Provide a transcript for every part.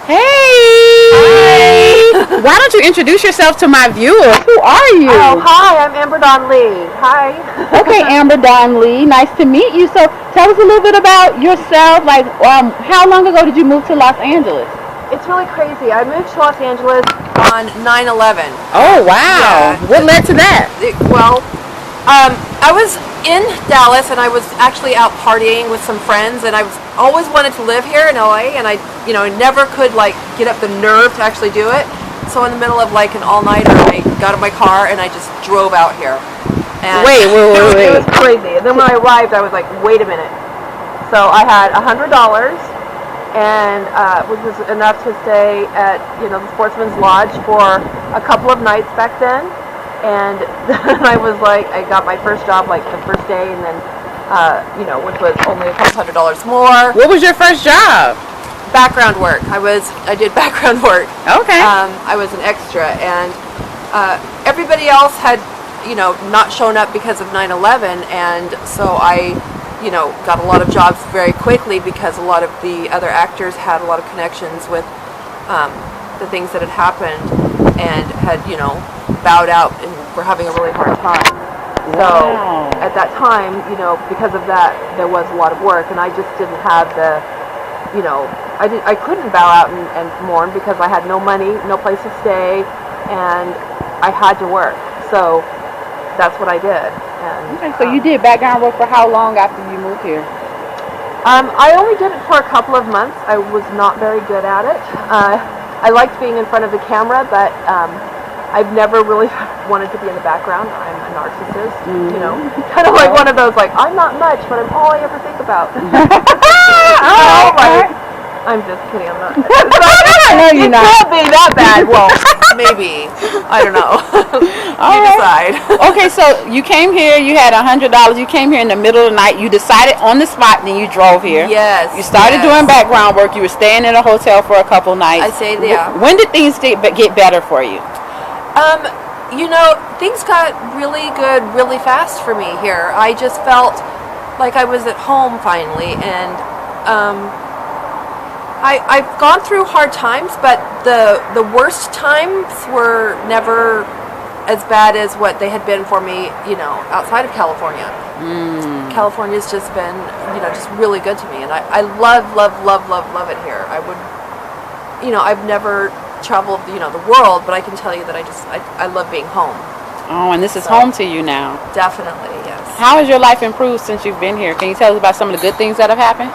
Hey! Hi! Why don't you introduce yourself to my viewers? Who are you? Oh, hi, I'm Amberdawnlee. Hi. Okay, Amberdawnlee, nice to meet you. So tell us a little bit about yourself. Like, how long ago did you move to Los Angeles? It's really crazy. I moved to Los Angeles on 9/11. Oh, wow. Yeah. What led to that? I was in Dallas and I was actually out partying with some friends, and I was always wanted to live here in LA, and I never could get up the nerve to actually do it. So in the middle of an all-nighter, I got in my car and I just drove out here. And Wait. It was crazy. And then when I arrived, I was like, wait a minute. So I had $100, and which was enough to stay at the Sportsman's Lodge for a couple of nights back then. And then I was I got my first job the first day, and then which was only a couple $100 more. What was your first job? Background work. I did background work. Okay. I was an extra, and everybody else had not shown up because of 9/11, and so I got a lot of jobs very quickly because a lot of the other actors had a lot of connections with the things that had happened and had bowed out and were having a really hard time. So at that time, because of that, there was a lot of work, and I just didn't have the, I couldn't bow out and mourn because I had no money, no place to stay, and I had to work. So that's what I did. And, Okay, so you did background work for how long after you moved here? I only did it for a couple of months. I was not very good at it. I liked being in front of the camera, but I've never really wanted to be in the background. I'm a narcissist, kind of like one of those, I'm not much, but I'm all I ever think about. I'm just kidding, I'm not. No, you're not. It can't be that bad. Well, maybe. I don't know. You decide. Okay, so you came here, you had $100, you came here in the middle of the night, you decided on the spot, then you drove here. Yes. You started doing background work, you were staying in a hotel for a couple nights. I say, yeah. When did things get better for you? Things got really good really fast for me here. I just felt like I was at home finally, and I've gone through hard times, but the worst times were never as bad as what they had been for me, outside of California. California's just been, just really good to me, and I love it here. I would, I've never traveled, the world, but I can tell you that I love being home. Oh, and this is home to you now. Definitely, yes. How has your life improved since you've been here? Can you tell us about some of the good things that have happened?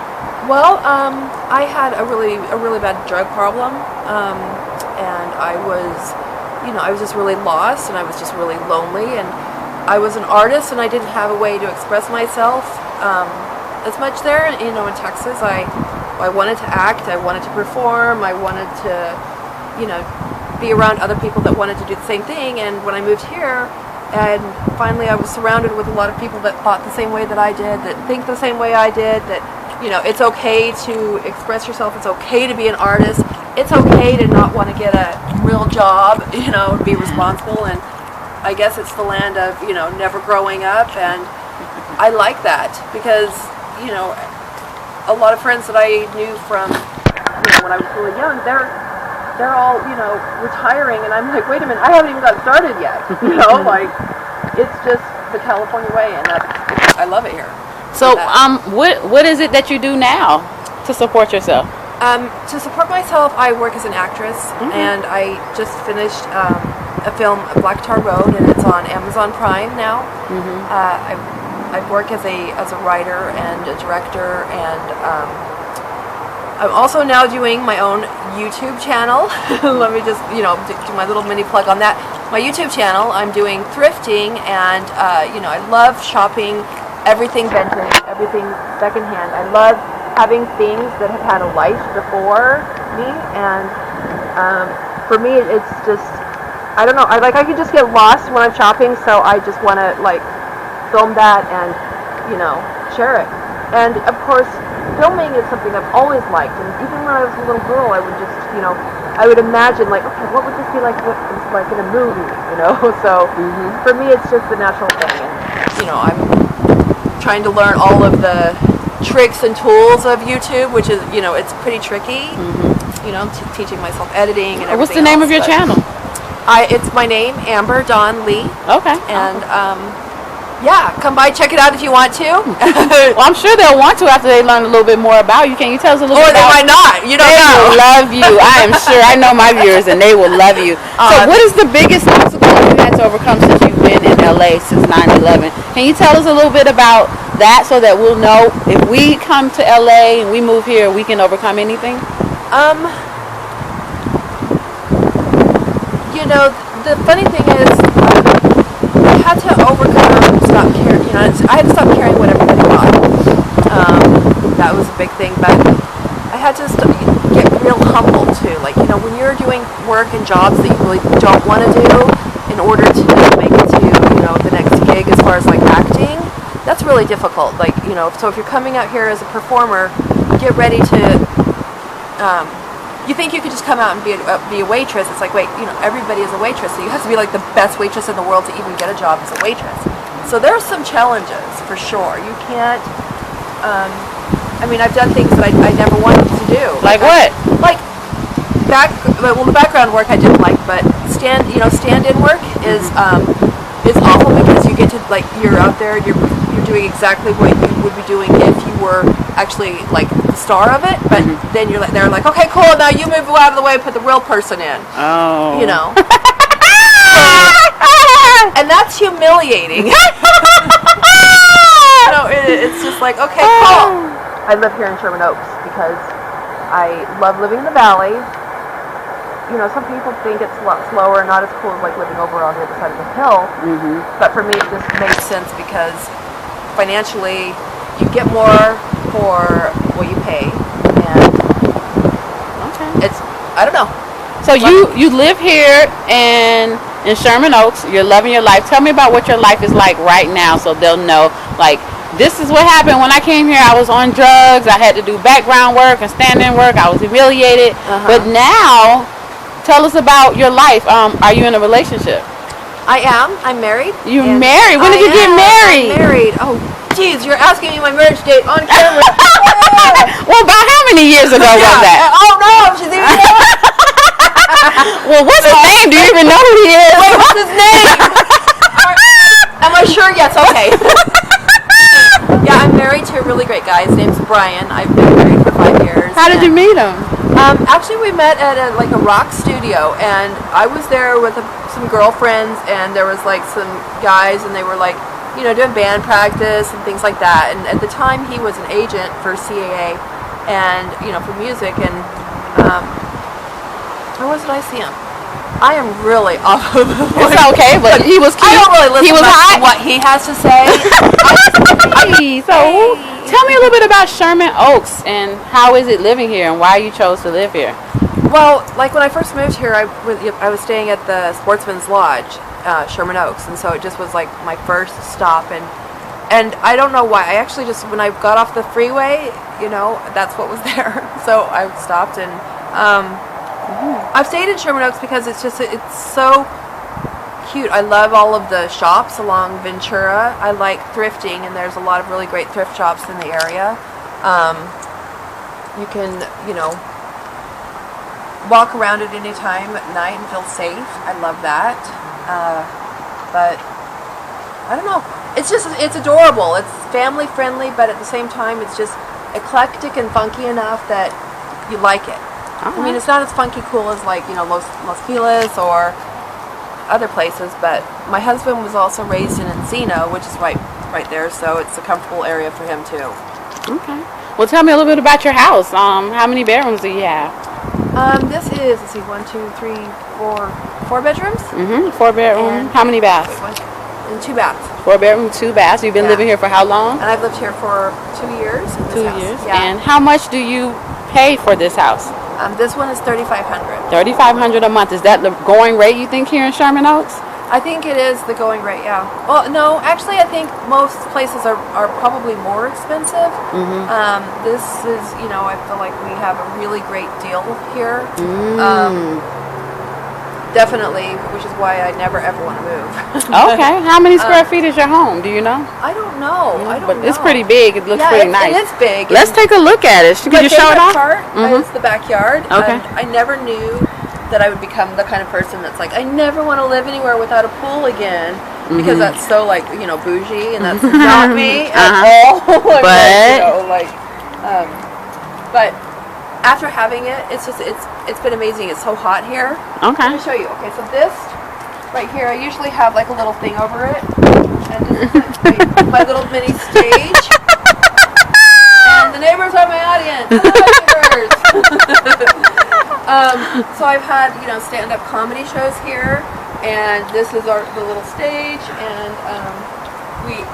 Well, I had a really bad drug problem, and I was just really lost, and I was just really lonely, and I was an artist, and I didn't have a way to express myself as much there. In Texas, I wanted to act, I wanted to perform, I wanted to be around other people that wanted to do the same thing. And when I moved here, and finally I was surrounded with a lot of people that thought the same way that I did, that think the same way I did, that it's okay to express yourself, it's okay to be an artist, it's okay to not want to get a real job, be responsible. And I guess it's the land of never growing up, and I like that because a lot of friends that I knew from when I was really young, they're all, retiring, and I'm like, wait a minute, I haven't even got started yet. It's just the California way, and I love it here. So, what is it that you do now to support yourself? To support myself, I work as an actress, and I just finished a film, Black Tar Road, and it's on Amazon Prime now. I work as a writer and a director, and I'm also now doing my own YouTube channel. Let me just, do my little mini plug on that. My YouTube channel, I'm doing thrifting, and, I love shopping everything vintage, everything secondhand. I love having things that have had a life before me, and for me, it's just, I don't know, I can just get lost when I'm shopping, so I just want to, film that and, share it. And, of course, filming is something I've always liked, and even when I was a little girl, I would just, I would imagine, okay, what would this be like in a movie, So for me, it's just the natural thing, and I'm trying to learn all of the tricks and tools of YouTube, which is, it's pretty tricky. you know, teaching myself editing and everything. What's the name of your channel? It's my name, Amberdawnlee. Okay. And yeah, come by, check it out if you want to. Well, I'm sure they'll want to after they learn a little bit more about you. Can you tell us a little bit about? Or they might not. You don't know. They will love you. I am sure. I know my viewers, and they will love you. So what is the biggest obstacle you had to overcome since you've been in LA since 9/11? Can you tell us a little bit about that so that we'll know if we come to LA and we move here, we can overcome anything? You know, the funny thing is, I had to stop caring. You know, I had to stop caring what everybody thought. That was a big thing, but I had to get real humble too. Like, you know, when you're doing work and jobs that you really don't want to do in order to make it to, you know, the next gig as far as like acting, that's really difficult. Like, you know, so if you're coming out here as a performer, get ready to. You think you could just come out and be a waitress. It's like, wait, you know, everybody is a waitress, so you have to be like the best waitress in the world to even get a job as a waitress. So there are some challenges for sure. You can't. I mean, I've done things that I never wanted to do. Like what? The background work I didn't like, but stand-in work is awful because you get to, like, you're out there, you're doing exactly what you would be doing if you were actually like the star of it, but then they're like, okay, cool, now you move out of the way and put the real person in. Oh. You know. And that's humiliating. It's just like, okay, cool. I live here in Sherman Oaks because I love living in the valley. You know, some people think it's a lot slower, not as cool as like living over on the other side of the hill. But for me, it just made sense because financially, you get more for what you pay, and it's, I don't know. So you live here in Sherman Oaks. You're loving your life. Tell me about what your life is like right now, so they'll know, like, this is what happened when I came here. I was on drugs. I had to do background work and stand-in work. I was humiliated. But now, tell us about your life. Are you in a relationship? I am. I'm married. You're married? When did you get married? I'm married. Oh, geez, you're asking me my marriage date on camera. Well, about how many years ago was that? Oh no, she's even there. Well, what's his name? Do you even know who he is? Wait, what's his name? Am I sure? Yes. Okay. Yeah, I'm married to a really great guy. His name's Brian. I've been married for 5 years. How did you meet him? Actually, we met at a rock studio, and I was there with some girlfriends, and there was like some guys, and they were like, you know, doing band practice and things like that. And at the time, he was an agent for CAA, and you know, for music. And where was it I see him? I am really off of the point. It's okay, but he was cute. I don't really listen to what he has to say. So, tell me a little bit about Sherman Oaks and how is it living here and why you chose to live here. Well, like when I first moved here, I was staying at the Sportsman's Lodge, Sherman Oaks, and so it just was like my first stop, and I don't know why. I actually just, when I got off the freeway, you know, that's what was there. So I stopped, and I've stayed in Sherman Oaks because it's so cute. I love all of the shops along Ventura. I like thrifting, and there's a lot of really great thrift shops in the area. You can, you know, walk around at any time at night and feel safe. I love that. But I don't know. It's adorable. It's family friendly, but at the same time, it's just eclectic and funky enough that you like it. I mean, it's not as funky cool as, like, you know, Los Feliz or other places, but my husband was also raised in Encino, which is right there, so it's a comfortable area for him too. Okay. Well, tell me a little bit about your house. How many bedrooms do you have? This is, let's see, 1, 2, 3, 4 bedrooms. 4 bedrooms. How many baths? And 2 baths. 4 bedrooms, 2 baths. You've been living here for how long? And I've lived here for 2 years. 2 years. Yeah. And how much do you pay for this house? This one is $3,500. $3,500 a month. Is that the going rate you think here in Sherman Oaks? I think it is the going rate, yeah. Well, no, actually, I think most places are probably more expensive. This is, you know, I feel like we have a really great deal here. definitely, which is why I never ever want to move. Okay. How many square feet is your home? Do you know? I don't know. I don't know. It's pretty big. It looks Yeah, pretty nice. It is big. Let's take a look at it. Could My you show it favorite off? part is the backyard. Okay. And I never knew that I would become the kind of person that's like, I never want to live anywhere without a pool again, because that's so like, you know, bougie, and that's not me at all. But after having it, it's been amazing. It's so hot here. Okay. Let me show you. Okay, so this right here, I usually have like a little thing over it, and this is like my little mini stage. And the neighbors are my audience. Hello, neighbors. So I've had, you know, stand-up comedy shows here, and this is the little stage, and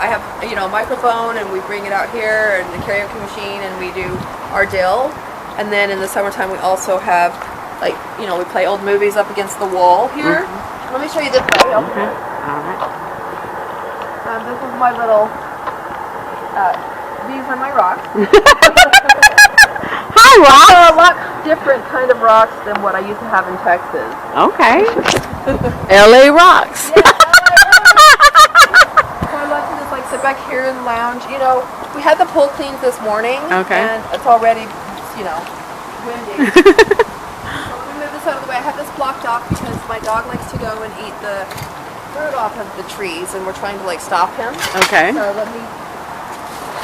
I have, you know, a microphone, and we bring it out here, and the karaoke machine, and we do our dill. And then in the summertime, we also have, like, you know, we play old movies up against the wall here. Let me show you this way. Okay. All right. This is my little. These are my rocks. Hi, rocks. They're a lot different kind of rocks than what I used to have in Texas. Okay. LA rocks. Yeah, so I like to just like sit back here and lounge. You know, we had the pool cleaned this morning. Okay. And it's already, you know, windy. So let me move this out of the way. I have this blocked off because my dog likes to go and eat the fruit off of the trees, and we're trying to like stop him. Okay. So let me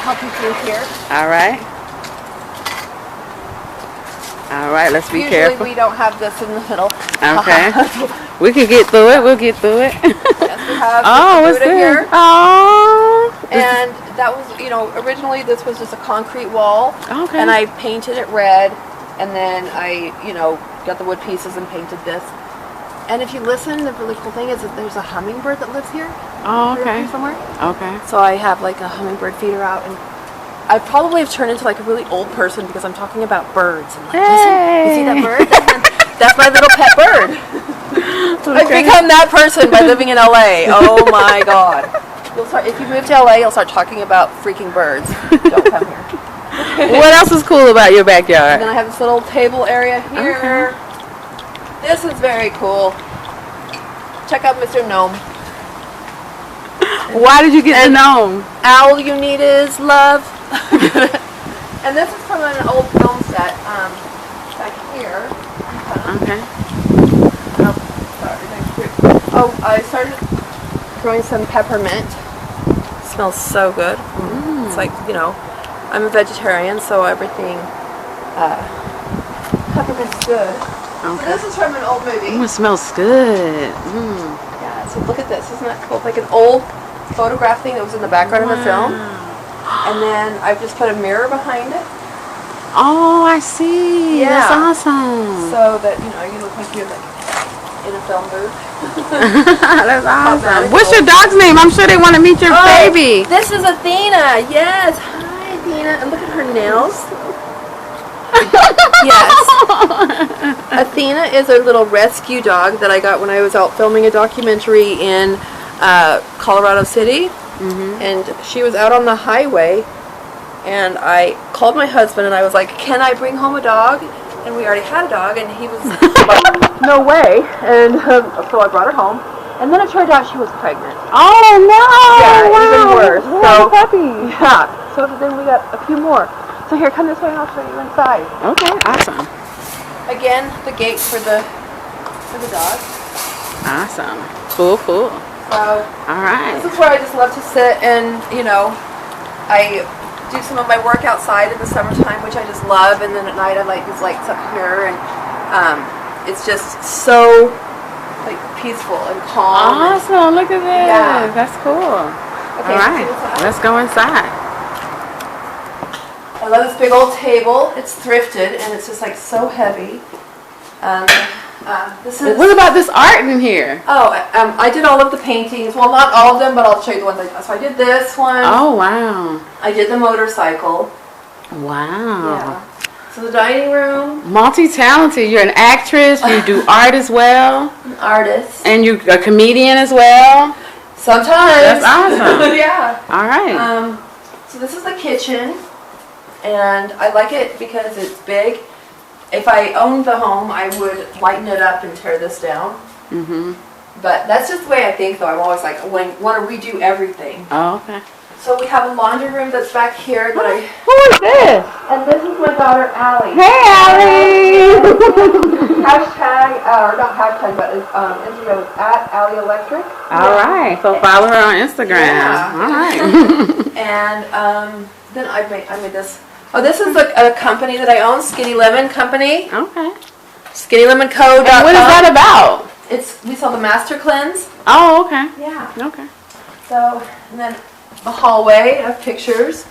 help you through here. All right. All right, let's be Usually careful. we don't have this in the middle. Okay. We can get through it. We'll get through it. Yes, we have What's Buddha this? here. Oh. And that was, you know, originally this was just a concrete wall. Okay. And I painted it red, and then I, you know, got the wood pieces and painted this. And if you listen, the really cool thing is that there's a hummingbird that lives here. Oh, okay. Somewhere. Okay. So I have like a hummingbird feeder out, and I probably have turned into like a really old person because I'm talking about birds. And like, listen, you see that bird? That's my little pet bird. I've become that person by living in LA. Oh my God. If you move to LA, you'll start talking about freaking birds. Don't come here. What else is cool about your backyard? And then I have this little table area here. Okay. This is very cool. Check out Mr. Gnome. Why did you get the gnome? All you need is love. And this is from an old film set back here. Okay. I started growing some peppermint. It smells so good. It's like, you know, I'm a vegetarian, so everything peppermint's good. Okay. So this is from an old movie. Ooh, it smells good. Yeah, so look at this. Isn't that cool? It's like an old photograph thing that was in the background of the film. And then I've just put a mirror behind it. Oh, I see. Yeah. That's awesome. So that, you know, you look like you're like in a film booth. That's awesome. What's your dog's name? I'm sure they want to meet your baby. This is Athena. Yes. Hi, Athena. And look at her nails. Yes. Athena is a little rescue dog that I got when I was out filming a documentary in Colorado City. And she was out on the highway, and I called my husband and I was like, can I bring home a dog? And we already had a dog, and he was like, no way. And so I brought her home, and then it turned out she was pregnant. Oh no! Yeah, wow. even worse. So puppy. Yeah. So then we got a few more. So here, come this way and I'll show you inside. Okay, awesome. Again, the gate for the dog. Awesome. Cool, cool. So all right. This is where I just love to sit, and you know, I do some of my work outside in the summertime, which I just love, and then at night I light these lights up here, and it's just so like peaceful and calm. Awesome. Look at this. Yeah. That's cool. Okay, all right. Let's go inside. I love this big old table. It's thrifted, and it's just like so heavy. This is. What about this art in here? Oh, I did all of the paintings. Well, not all of them, but I'll show you the ones I did. So I did this one. Oh wow. I did the motorcycle. Wow. Yeah. So the dining room. Multi-talented. You're an actress. You do art as well. An artist. And you're a comedian as well. Sometimes. That's awesome. Yeah. All right. So this is the kitchen, and I like it because it's big. If I owned the home, I would lighten it up and tear this down. But that's just the way I think, though. I'm always like, want to redo everything. Oh, okay. So we have a laundry room that's back here that I... Who is this? And this is my daughter, Allie. Hey, Allie! Hashtag, or not hashtag, but Instagram is @AllieElectric. All right, so follow her on Instagram. Yeah. All right. And then I made this. Oh, this is a company that I own, Skinny Lemon Company. Okay. SkinnyLemonCo.com. And what is that about? We sell the Master Cleanse. Oh, okay. Yeah. Okay. So, and then a hallway of pictures.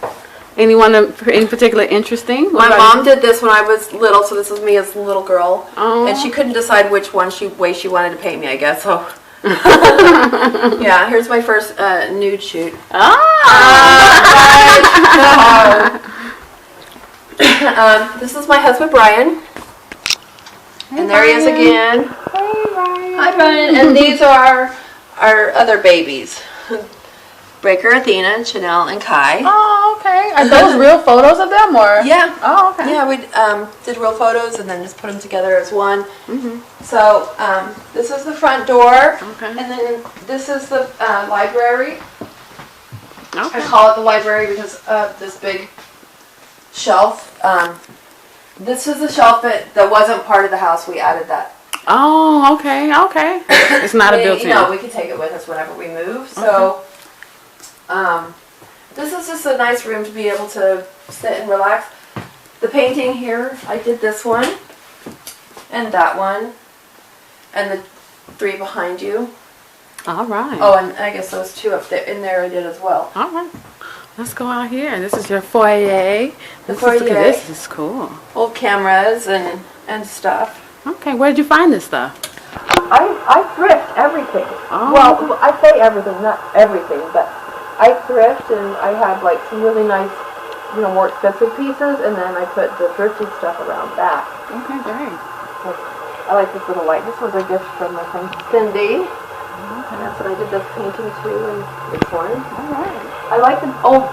Anyone in particular interesting? My mom did this when I was little, so this is me as a little girl. Oh. And she couldn't decide which way she wanted to paint me, I guess. So, yeah, here's my first nude shoot. This is my husband, Brian. Hey, and there he is again. Hey, Brian. Hi, Brian. And these are our other babies. Breaker, Athena, and Chanel, and Kai. Oh, okay. Are those real photos of them, or? Yeah. Oh, okay. Yeah, we did real photos and then just put them together as one. So this is the front door. Okay. And then this is the library. Okay. I call it the library because of this big shelf. This is the shelf that wasn't part of the house. We added that. Oh, okay, okay. It's not a built-in. You know, we can take it with us whenever we move. So, this is just a nice room to be able to sit and relax. The painting here, I did this one, and that one, and the three behind you. All right. Oh, and I guess those two up there in there I did as well. All right. Let's go out here. This is your foyer. Foyer. This is cool. Old cameras and stuff. Okay, where did you find this stuff? I thrift everything. Oh. Well, I say everything, not everything, but I thrift and I have like some really nice, more expensive pieces, and then I put the thrifted stuff around that. Okay, great. So I like this little light. This was a gift from my friend Cindy. Okay. And that's what I did this painting too, and this one. All right. I like the old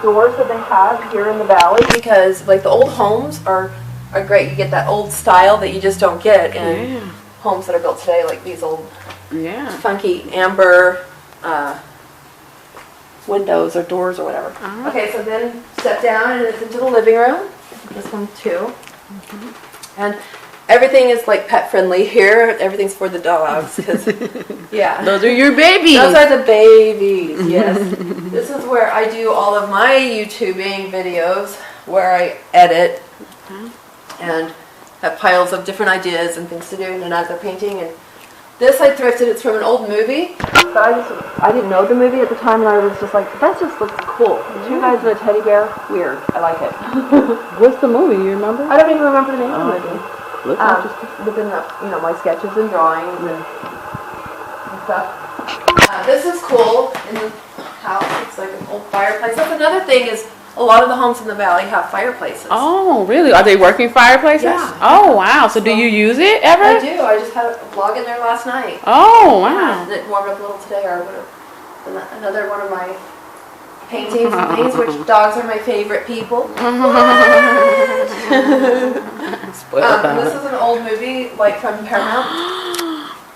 doors that they have here in the valley. Because like the old homes are great. You get that old style that you just don't get in homes that are built today, like these old funky amber windows or doors or whatever. Okay, so then step down and it's into the living room. This one too. And everything is like pet friendly here. Everything's for the dogs. Yeah. Those are your babies. Those are the babies, yes. This is where I do all of my YouTubing videos, where I edit and have piles of different ideas and things to do, and then as they're painting. And this I thrifted. It's from an old movie. But I didn't know the movie at the time, and I was just like, that just looks cool. The two guys and a teddy bear, weird. I like it. What's the movie? You remember? I don't even remember the name of the movie. Looks interesting. Within the, my sketches and drawings and stuff. This is cool in the house. It's like an old fireplace. That's another thing is a lot of the homes in the valley have fireplaces. Oh, really? Are they working fireplaces? Yeah. Oh, wow. So do you use it ever? I do. I just had a vlog in there last night. Oh, wow. And it warmed up a little today. Or another one of my paintings and things, which dogs are my favorite people. This is an old movie, like from Paramount.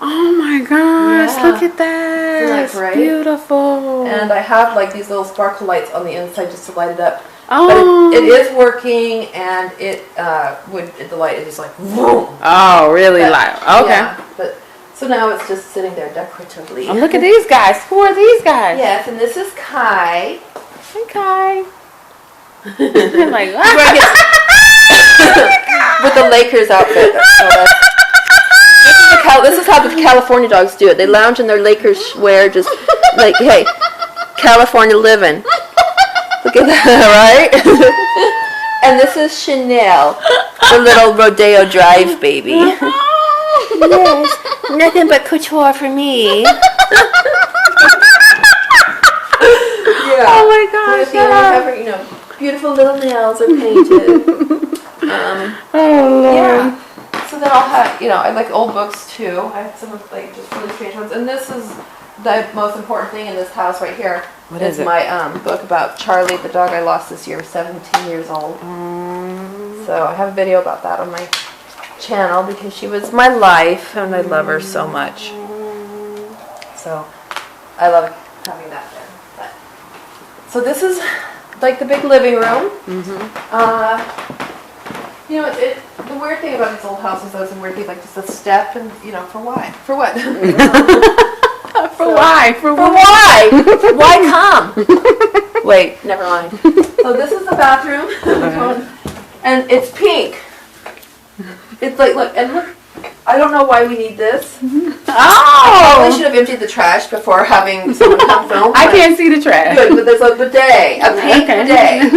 Oh my gosh, look at that. Isn't that It's great? beautiful. And I have like these little sparkle lights on the inside just to light it up. Oh. But it is working, and the light is just like boom. Oh, really? Okay. Yeah, so now it's just sitting there decoratively. Oh, look at these guys. Who are these guys? Yes, and this is Kai. Hey, Kai. I'm like, with the Lakers outfit. This is how the California dogs do it. They lounge in their Lakers wear, just like, hey, California living. Look at that, right? And this is Chanel, the little Rodeo Drive baby. Yes, nothing but couture for me. Yeah. oh my gosh. So beautiful little nails are painted. Oh, Lord. Yeah. So then I'll have, I like old books too. I have some like just really strange ones. And this is the most important thing in this house right here. What is it? My book about Charlie, the dog I lost this year, 17 years old. So I have a video about that on my channel because she was my life and I love her so much. So I love having that there. But, so this is like the big living room. You know, the weird thing about this old house is there's a weird thing like just a step and, you know, for why? For what? Why? For why? Why come? Wait, never mind. So this is the bathroom. And it's pink. It's like, look, and look, I don't know why we need this. I probably should have emptied the trash before having someone come film. I can't see the trash. Good, but there's a bidet, a pink bidet.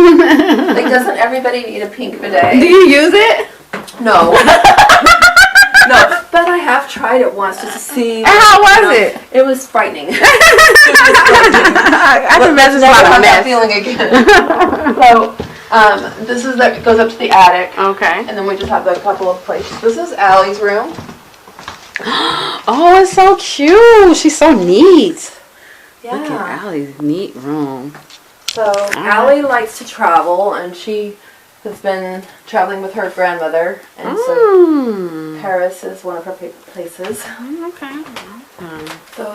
Like, doesn't everybody need a pink bidet? Do you use it? No. No, but I have tried it once just to see. And how was it? It was frightening. I can imagine Never that have that feeling again. So, this is that goes up to the attic. Okay. And then we just have a couple of places. This is Allie's room. Oh, it's so cute. She's so neat. Yeah. Look at Allie's neat room. So Allie likes to travel, and she has been traveling with her grandmother, and so Paris is one of her favorite places. Okay. So,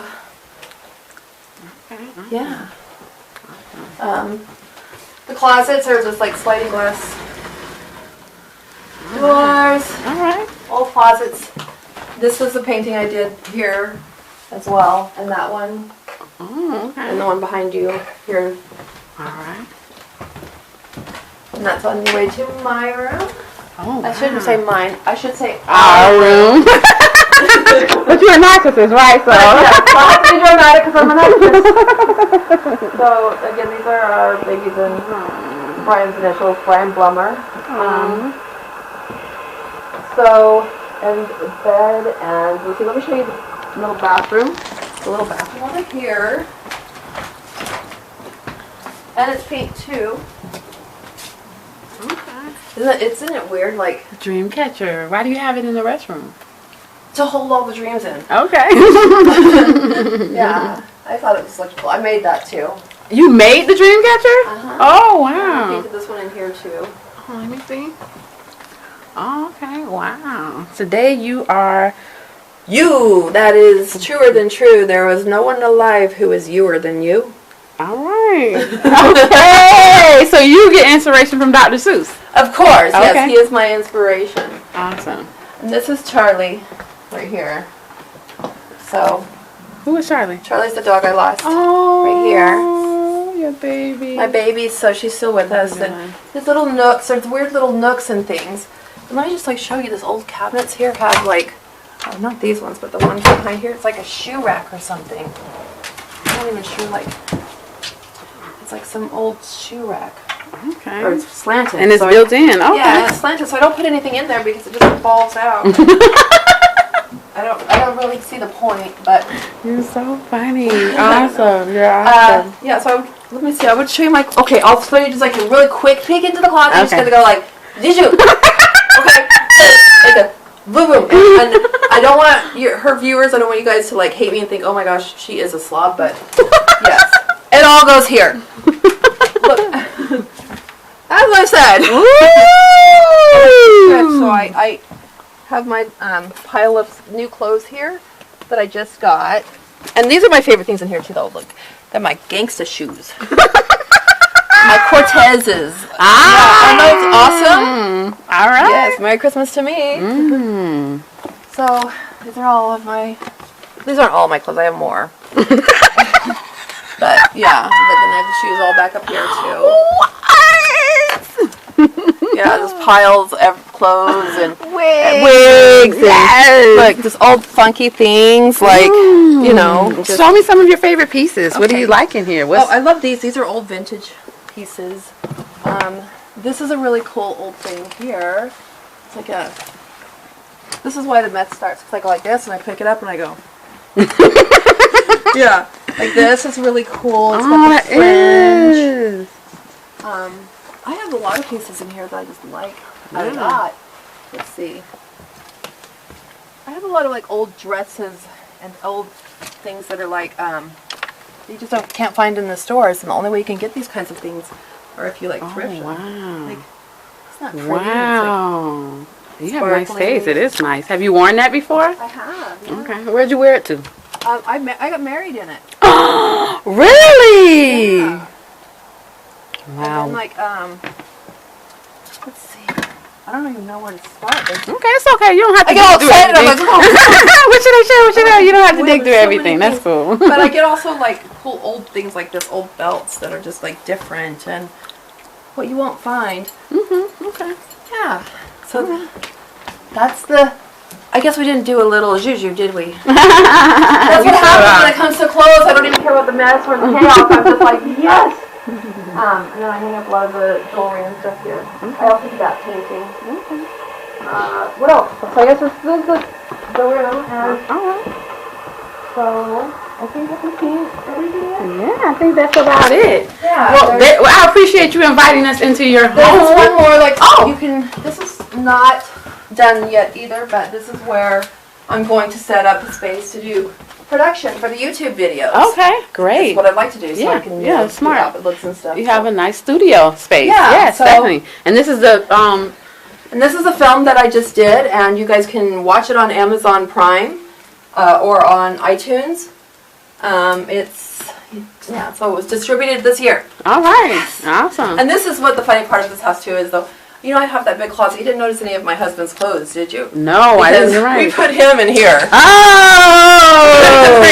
yeah. The closets are just like sliding glass doors. All right. Old closets. This was the painting I did here as well, and that one, Oh, okay. and the one behind you here. All right. And that's on your way to my room. Oh, I shouldn't say mine. I should say our room. But you're a narcissist, right? So. Yeah, I have to be dramatic because I'm a narcissist. So again, these are our babies and Brian's initials, Brian Blummer. So, and bed, and let's see, let me show you the little bathroom. The little bathroom over here. And it's pink too. Okay. Isn't it weird, like, Dream catcher. Why do you have it in the restroom? to hold all the dreams in? Okay. Yeah, I thought it was electrical. I made that too. You made the dream catcher? Oh, I wow. painted this one in here too. Oh, let me see. Oh, okay. Wow. Today you are. You! That is truer than true. There was no one alive who is youer than you. All right. Okay. So you get inspiration from Dr. Seuss. Of course, Okay. yes, he is my inspiration. Awesome. And this is Charlie, right here. So, Who is Charlie? Charlie's the dog I lost. Oh. Right here. Your baby. My baby, so she's still with us. And these little nooks, there's weird little nooks and things. And let me just like show you this old cabinets here have like, oh, not these ones, but the ones behind here. It's like a shoe rack or something. I'm not even sure, like, it's like some old shoe rack. Okay. Or it's slanted. And it's so built in. Okay. Yeah, it's slanted, so I don't put anything in there because it just falls out. I don't really see the point, but You're so funny. Awesome. You're awesome. yeah. So let me see. I would show you my. Okay, I'll show you just like a really quick peek into the closet. I'm just Okay. gonna go like, did you? Okay, like a boom boom. And I don't want her viewers. I don't want you guys to like hate me and think, oh my gosh, she is a slob. But yes, it all goes here. Look, as I said. So I have my pile of new clothes here that I just got. And these are my favorite things in here too, though. Look, they're my gangsta shoes. My Cortezes. Aren't those awesome? All right. Yes, Merry Christmas to me. So, these are all of my... These aren't all my clothes, I have more. But, yeah, but then I have the shoes all back up here too. Yeah, just piles of clothes and wigs and like just old funky things, like you know. Just, Show me some of your favorite pieces. What do Okay. you like in here? oh, I love these. These are old vintage pieces. This is a really cool old thing here. It's like a. This is why the mess starts. Because I go like this and I pick it up and I go. Yeah, like this is really cool. It's got the fringe. I have a lot of pieces in here that I just like a lot. Let's see. I have a lot of like old dresses and old things that are like you just can't find in the stores, and the only way you can get these kinds of things are if you like thrift them. Wow. Like, it's not pretty. Wow. You have nice taste. It is nice. Have you worn that before? I have. Yeah. Okay. Where'd you wear it to? I got married in it. Really? Yeah. Wow. And then, let's see. I don't even know where to start. Okay, it's okay. You don't have to I get all dig through excited. I'm everything. like, What should I show? What should I? You don't have to Well, dig through there's so everything. many That's cool. But I get also like cool old things like this old belts that are just like different and what you won't find. Okay. Yeah. So that's the. I guess we didn't do a little juju, did we? That's what happens when it comes to clothes. I don't even care about the mess or the chaos. I'm just like, yes! And then I hang up a lot of the jewelry and stuff here. I also do that painting. What else? So I guess this is the room. And Alright. so I think I can paint everything. Yeah, I think that's about it. Yeah. Well, I appreciate you inviting us into your There's home. one more, like, Oh. you can, this is not done yet either, but this is where I'm going to set up a space to do production for the YouTube videos. Okay, great. That's what I'd like to do, so Yeah, I can, yeah, do smart. outfit looks and stuff. You have a nice studio space. Yeah, Yes, so- definitely. And this is the And this is a film that I just did, and you guys can watch it on Amazon Prime or on iTunes. So it was distributed this year. all right. Awesome. And this is what the funny part of this house too is, though. You know, I have that big closet. You didn't notice any of my husband's clothes, did you? No, I Because didn't. Right. we put him in here. Oh!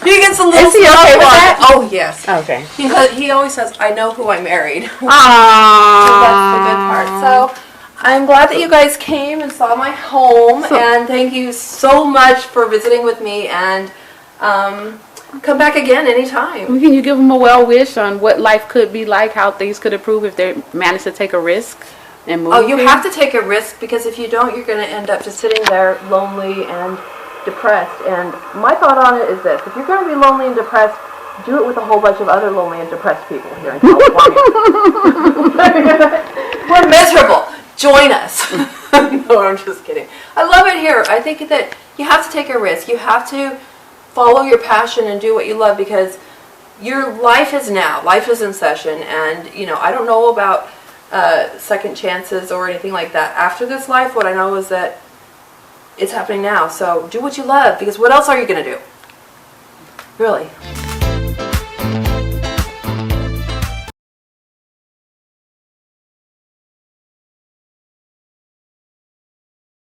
He gets a little Is he okay with that? Oh, yes. Okay. He always says, I know who I married. So Aww. that's the good part. So I'm glad that you guys came and saw my home. And thank you so much for visiting with me. And come back again anytime. Can you give them a well wish on what life could be like, how things could improve if they manage to take a risk and move? Oh, you have to take a risk, because if you don't, you're going to end up just sitting there lonely and depressed. And my thought on it is this: if you're going to be lonely and depressed, do it with a whole bunch of other lonely and depressed people here in California. We're miserable. Join us. No, I'm just kidding. I love it here. I think that you have to take a risk. You have to follow your passion and do what you love, because your life is now. Life is in session, and I don't know about second chances or anything like that. After this life, what I know is that it's happening now. So do what you love, because what else are you going to do? Really.